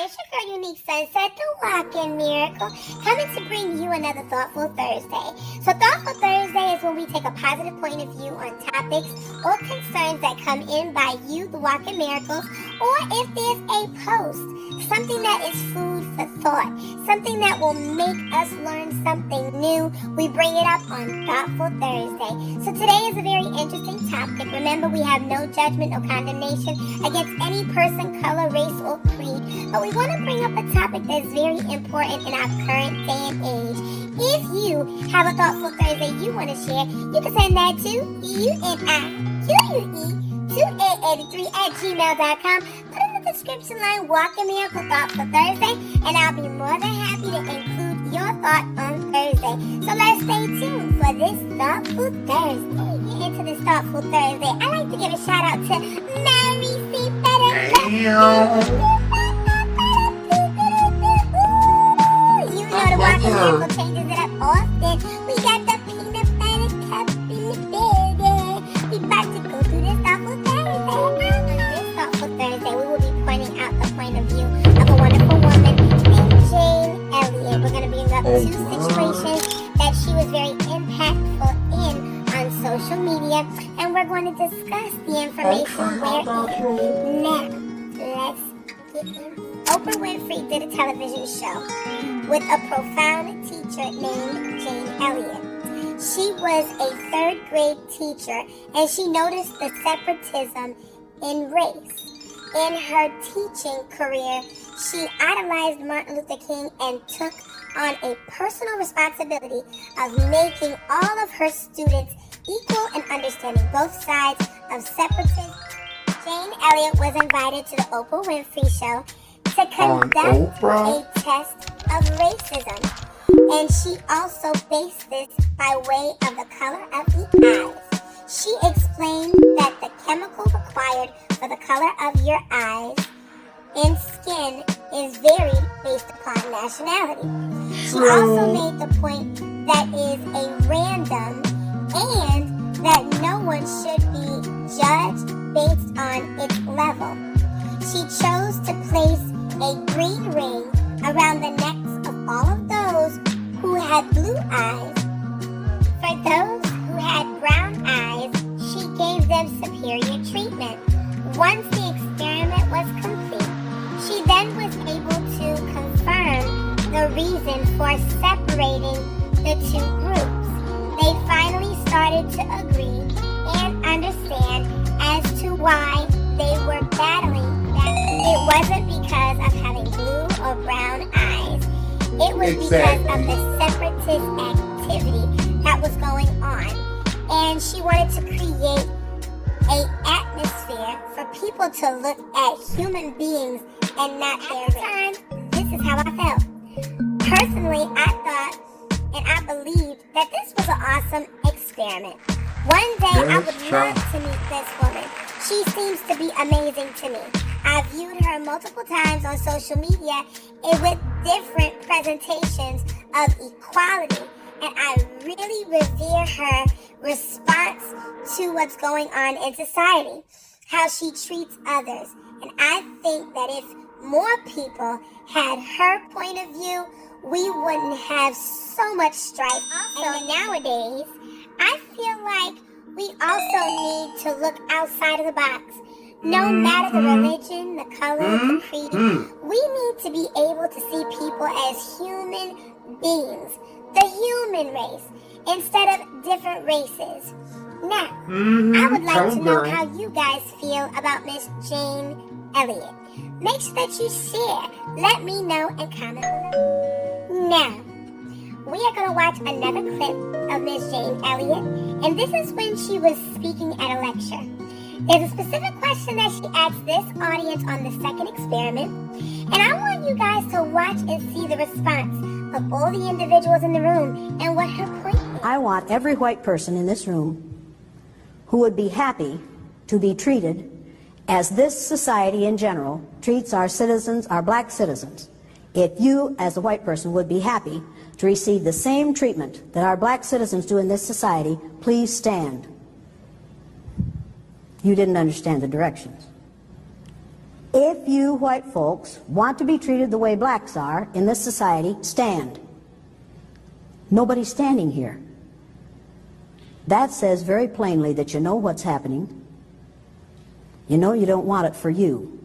Hi, it's your girl Unique Sunset, the Walking Miracle, coming to bring you another Thoughtful Thursday. So Thoughtful Thursday is when we take a positive point of view on topics or concerns that come in by you, the Walking Miracles, or if there's a post, something that is food for thought, something that will make us learn something new, we bring it up on Thoughtful Thursday. So today is a very interesting topic. Remember, we have no judgment or condemnation against any person, color, race, or creed. But we want to bring up a topic that's very important in our current day and age. If you have a Thoughtful Thursday you want to share, you can send that to unique2883@gmail.com. Put in the description line, Walking Miracle Thoughtful Thursday, and I'll be more than happy to include your thought on Thursday. So let's stay tuned for this Thoughtful Thursday. Get into this Thoughtful Thursday. I like to give a shout out to Mary C. The Walking Miracle changes it up often. We got the peanut butter cup in the building. We about to go through this Thoughtful Thursday. This Thoughtful Thursday, we will be pointing out the point of view of a wonderful woman named Jane Elliott. We're going to bring up two situations that she was very impactful in on social media, and we're going to discuss the information wherein. Now, let's get in. Oprah Winfrey did a television show with a profound teacher named Jane Elliott. She was a third grade teacher, and she noticed the separatism in race. In her teaching career, she idolized Martin Luther King and took on a personal responsibility of making all of her students equal and understanding both sides of separatism. Jane Elliott was invited to the Oprah Winfrey Show to conduct a test of racism, and she also based this by way of the color of the eyes. She explained that the chemical required for the color of your eyes and skin is varied based upon nationality. She also made the point that is a random and that no one should be judged based on its level. She chose to place a green ring around the necks of all of those who had blue eyes. For those who had brown eyes, she gave them superior treatment. Once the experiment was complete, she then was able to confirm the reason for separating the two groups. They finally started to agree and understand as to why they were battling. It wasn't because of having blue or brown eyes. It was because of the separatist activity that was going on. And she wanted to create an atmosphere for people to look at human beings and not their race. This is how I felt. Personally, I thought and I believed that this was an awesome experiment. One day I would love to meet this woman. She seems to be amazing to me. I viewed her multiple times on social media with different presentations of equality, and I really revere her response to what's going on in society, how she treats others. And I think that if more people had her point of view, we wouldn't have so much strife. Also, nowadays, I feel like we also need to look outside of the box. No matter the religion, the color, the creed, we need to be able to see people as human beings, the human race, instead of different races. Now, I would like to know how you guys feel about Miss Jane Elliott. Make sure that you share. Let me know and comment below. Now, we are going to watch another clip of Miss Jane Elliott, and this is when she was speaking at a lecture. There's a specific question that she asked this audience on the second experiment, and I want you guys to watch and see the response of all the individuals in the room and what her point is. I want every white person in this room who would be happy to be treated as this society in general treats our citizens, our black citizens. If you, as a white person, would be happy to receive the same treatment that our black citizens do in this society, please stand. You didn't understand the directions. If you white folks want to be treated the way blacks are in this society, stand. Nobody's standing here. That says very plainly that you know what's happening. You know you don't want it for you.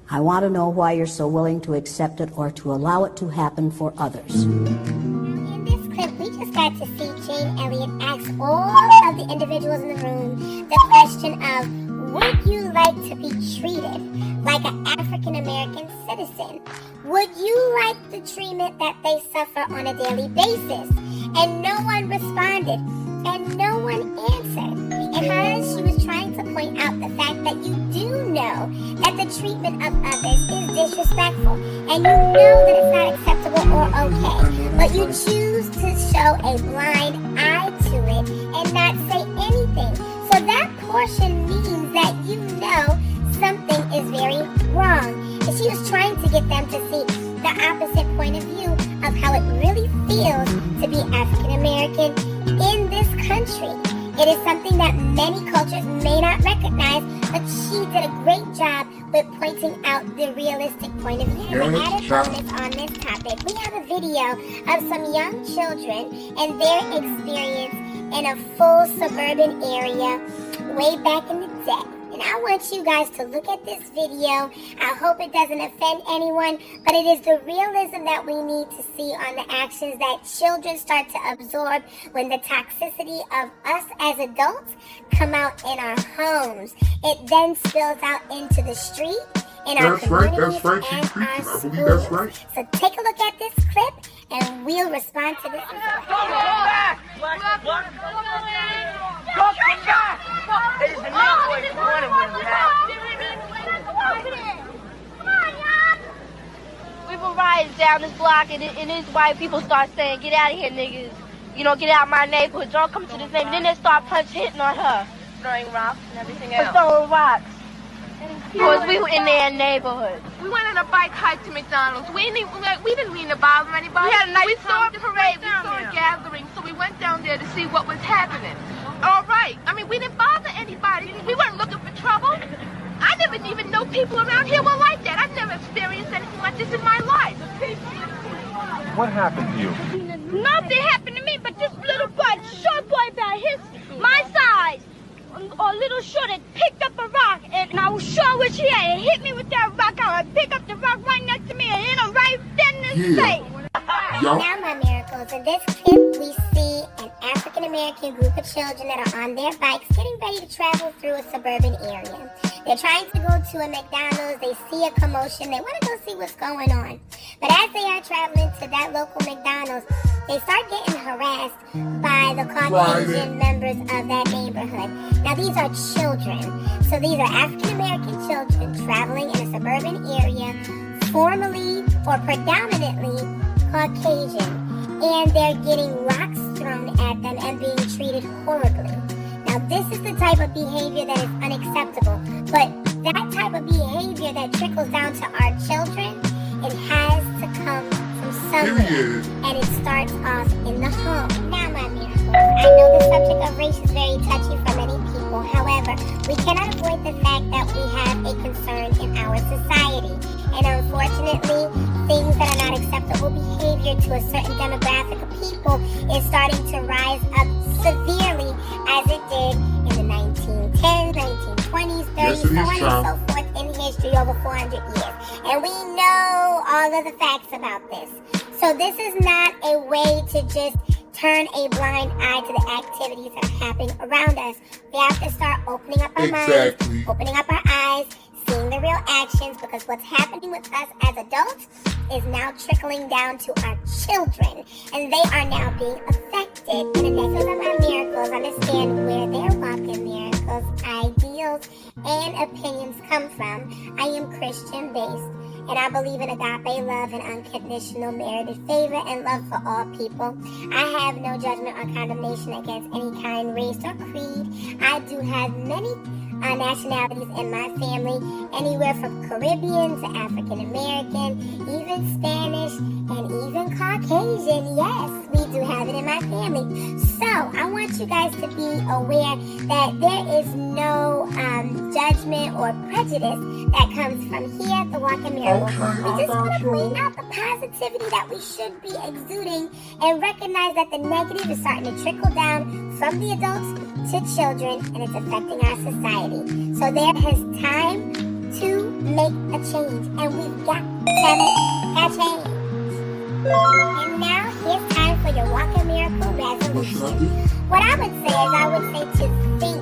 I want to know why you're so willing to accept it or to allow it to happen for others. In this clip, we just got to see Jane Elliott ask all of the individuals in the room the question of, would you like to be treated like an African-American citizen? Would you like the treatment that they suffer on a daily basis? And no one responded, and no one answered. And her, she was trying to point out the fact that you do know that the treatment of others is disrespectful, and you know that it's not acceptable or okay, but you choose to show a blind eye to it and not say anything. So that portion means that you know something is very wrong. And she was trying to get them to see the opposite point of view of how it really feels to be African American in this country. It is something that many cultures may not recognize, but she did a great job with pointing out the realistic point of view. And added bonus on this topic, we have a video of some young children and their experience in a full suburban area way back in the day. And I want you guys to look at this video. I hope it doesn't offend anyone, but it is the realism that we need to see on the actions that children start to absorb when the toxicity of us as adults come out in our homes. It then spills out into the street, in our communities, and our schools. So take a look at this clip, and we'll respond to this as well. Go back! Go back! There's a new boy running with that. We were riding down this block, and these white people start saying, "Get out of here, niggas. You know, get out of my neighborhood. Don't come to this neighborhood." Then they start hitting on her. Throwing rocks and everything else. Throwing rocks. Because we were in their neighborhood. We went on a bike hike to McDonald's. We didn't mean to bother anybody. We had a nice we saw a parade. We saw there. a gathering, so we went down there to see what was happening. All right. I mean, we didn't bother anybody. We weren't looking for trouble. I never even know people around here were like that. I've never experienced anything like this in my life. What happened to you? Nothing happened to me, but this little boy, short boy about my size, or little short, had picked up a rock, and I was sure which he had. It hit me with that rock. I would pick up the rock right next to me and hit him right then in his face. Now, my miracles, in this clip, we see an African-American group of children that are on their bikes getting ready to travel through a suburban area. They're trying to go to a McDonald's. They see a commotion. They want to go see what's going on. But as they are traveling to that local McDonald's, they start getting harassed by the Caucasian members of that neighborhood. Now, these are children. So these are African-American children traveling in a suburban area, formerly or predominantly Caucasian. And they're getting rocks thrown at them and being treated horribly. Now, this is the type of behavior that is unacceptable. But that type of behavior that trickles down to our children, it has to come from somewhere. And it starts off in the home. Now, my miracles, I know the subject of race is very touchy for many people. However, we cannot avoid the fact that we have a concern in our society. And unfortunately, things that are not acceptable behavior to a certain demographic of people is starting to rise up severely as it did in the 1910s, 1920s, 30s, so on and so forth in history over 400 years. And we know all of the facts about this. So this is not a way to just turn a blind eye to the activities that are happening around us. We have to start opening up our minds, opening up our eyes, seeing the real actions, because what's happening with us as adults is now trickling down to our children, and they are now being affected. And the necklace of our miracles understand where their walk in miracles, ideals, and opinions come from. I am Christian based, and I believe in agape love and unconditional merited favor and love for all people. I have no judgment or condemnation against any kind, race, or creed. I do have many nationalities in my family, anywhere from Caribbean to African American, even Spanish, and even Caucasian. Yes, we do have it in my family. So I want you guys to be aware that there is no judgment or prejudice that comes from here at the Walk in Miracle. We just want to point out the positivity that we should be exuding and recognize that the negative is starting to trickle down from the adults to children, and it's affecting our society. So there is time to make a change, and we've got to make a change. And now here's time for your Walk in Miracle resolution. What I would say is to think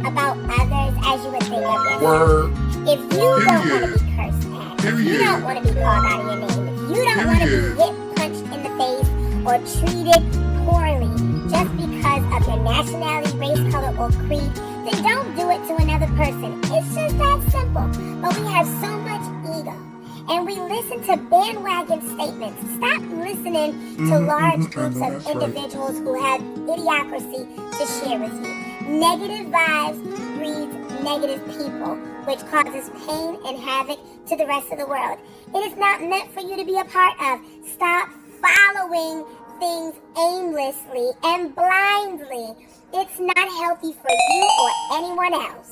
about others as you would think of yourself. If you don't want to be cursed at, if you don't want to be called out of your name, if you don't want to be hit, punched in the face, or treated poorly just because of your nationality, race, color, or creed, then don't do it to another person. It's just that simple. But we have so much ego, and we listen to bandwagon statements. Stop listening to large groups of individuals who have idiocracy to share with you. Negative vibes breeds negative people, which causes pain and havoc to the rest of the world. It is not meant for you to be a part of. Stop following things aimlessly and blindly. It's not healthy for you or anyone else.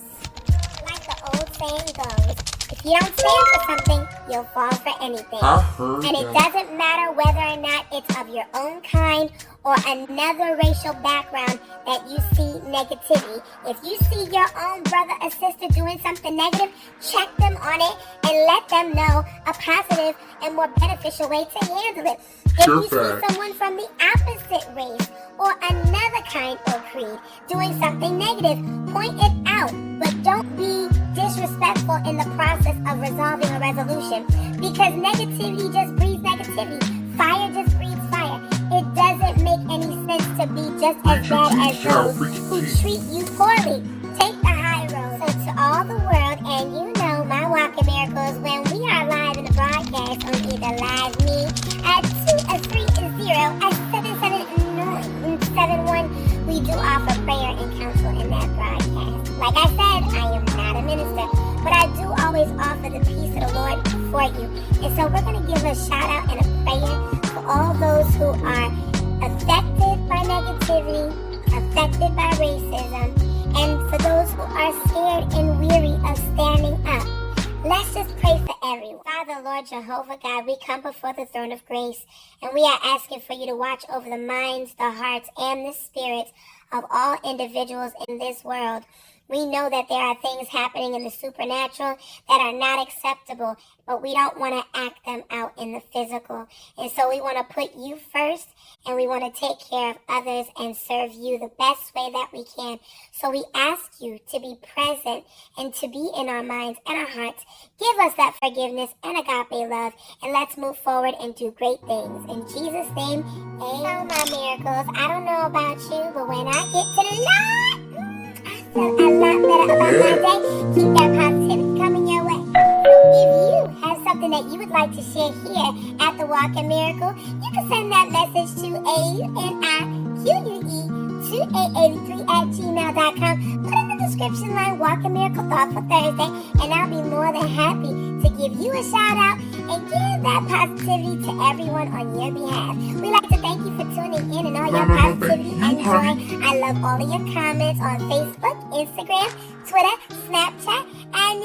Like the old saying goes, if you don't stand for something, you'll fall for anything. And it doesn't matter whether or not it's of your own kind or another racial background that you see negativity. If you see your own brother or sister doing something negative, check them on it and let them know a positive and more beneficial way to handle it. If you see someone from the opposite race or another kind or creed doing something negative, point it out, but don't be disrespectful in the process of resolving a resolution, because negativity just breeds negativity. Fire just breeds fire. It doesn't make any sense to be just as bad as those who treat you poorly. Take the high road. So to all the world, and you know my Walk in Miracles, when we are live in the broadcast on either Live Me at 230 at 77971, we do offer prayer and counsel in that broadcast. Like I said, I am not a minister, but I do always offer the peace of the Lord for you. And so we're going to give a shout out and a prayer for all those who are affected by negativity, affected by racism, and for those who are scared and weary of standing up. Let's just pray for everyone. Father, Lord Jehovah God, we come before the throne of grace, and we are asking for you to watch over the minds, the hearts, and the spirits of all individuals in this world. We know that there are things happening in the supernatural that are not acceptable, but we don't want to act them out in the physical. And so we want to put you first, and we want to take care of others and serve you the best way that we can. So we ask you to be present and to be in our minds and our hearts. Give us that forgiveness and agape love, and let's move forward and do great things. In Jesus' name, amen. My miracles, I don't know about you, but when I get to the Lord, I feel a lot better about my day. Keep that positivity coming your way. If you have something that you would like to share here at the Walk in Miracle, you can send that message to ANIQUE2883@gmail.com. Put in the description line, Walk in Miracle Thoughtful Thursday, and I'll be more than happy to give you a shout out and give that positivity to everyone on your behalf. We'd like to thank you for tuning in and all your positivity and joy. I love all of your comments on Facebook, Instagram, Twitter, Snapchat, and